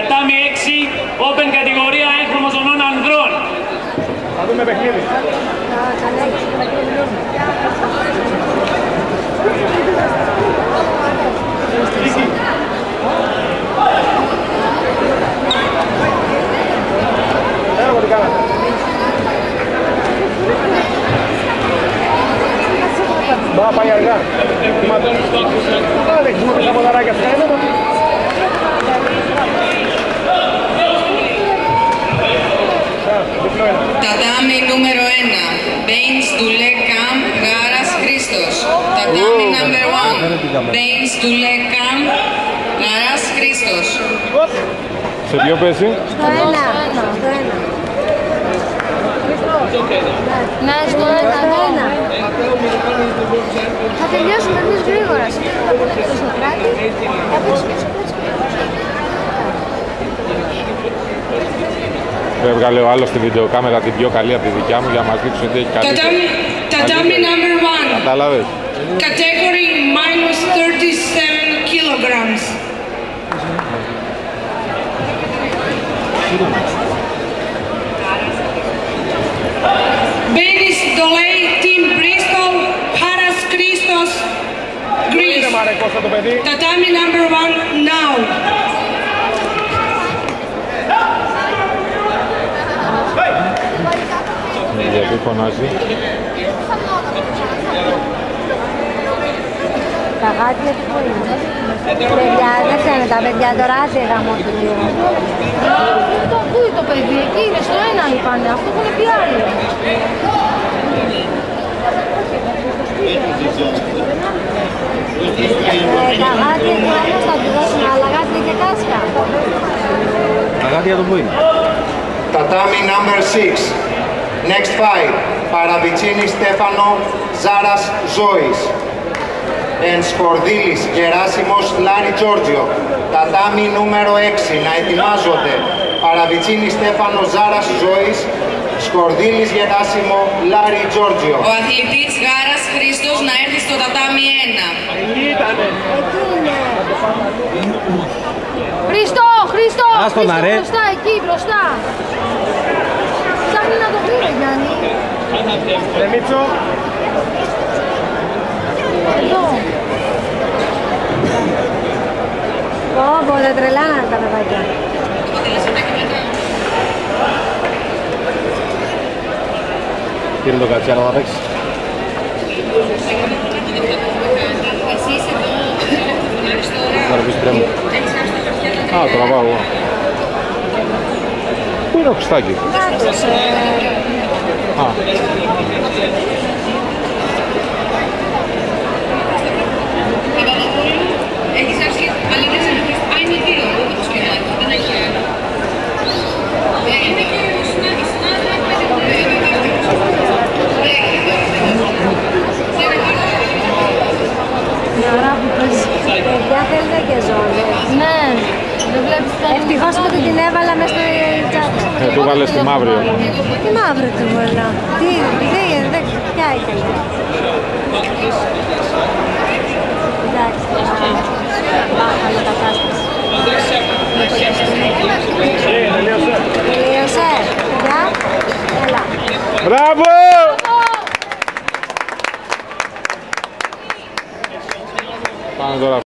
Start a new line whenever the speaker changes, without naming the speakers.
Τατάμι 6, open κατηγορία έγχρωμων ζωνών ανδρών.
Θα δούμε παιχνίδι. Μπα, πάει αργά. Δεν έχουμε τα ποδαράκια σου.
Τατάμι νούμερο 1, Baines Dule Camp, Γάρας Χρήστος. Τατάμι number 1, Baines Dule Camp, Γάρας Χρήστος.
Σε ποιο πέσει?
Στο 1. Ναι, στο 1. Θα τελειώσουμε εμείς γρήγορα. Το Σοκράτη.
Έβγαλε ο άλλος στη βιντεοκάμερα την πιο καλή από τη δικιά μου για να μας δείξει ότι έχει καλή.
Τατάμι number 1.
Κατάλαβες.
Category minus 37 kilograms. Baines Dule Team Bristol, Haras Christos, Greece. Tatami number 1 now.
Γιατί φωνάζει?
Τα γάτια τι μπορεί. Παιδιά, δεν ξέρουν τα παιδιά τώρα, άντε γαμώ το λίγο. Πού είναι το παιδί, εκεί είναι στο 1 είπανε, αυτό που είναι πει άλλο. Τα γάτια του άλλος θα του δώσουν, αλλά γάτια και κάσκα.
Τα γάτια του πού είναι?
Tatami number 6. Next fight. Παραβιτσίνη Στέφανο, Ζάρας Ζώης. And Σκορδίλης Γεράσιμος Λάρη Τζόρτζιο. Τατάμι νούμερο 6. Να ετοιμάζονται. Παραβιτσίνη Στέφανο, Ζάρας Ζώης. Σκορδίλης Γεράσιμο Λάρη Τζόρτζιο.
Ο αθλητής Γάρας Χρήστος να έρθει στο τατάμι 1.
Εκεί είναι. Χριστό, μπροστά, εκεί, μπροστά. Ψάχνει να το βρει, Γιάννη.
Μίτσο.
Εδώ. Δεν τρελάνανε τα παιδάκια.
Κύριε το Κατσιάνο να παίξει. Α, τραβάω εγώ. Πού είναι ο Χριστάκη? Α.
Έχεις αρχίσει, αλλά δεν ξέρω, είναι δύο, το σπινάκι, δεν έχει άλλο. Είναι και ο Συνάκης,
Μια ώρα που πες, παιδιά θέλετε και ζώνες. Ναι, δεν βλέπεις κάτι. Ευτυχώς που την έβαλα μες στο τσάτα.
Του βάλες τη μαύρη όμως.
Τι μαύρη του βάλα. Τι, ποια ήθελε. Εντάξει.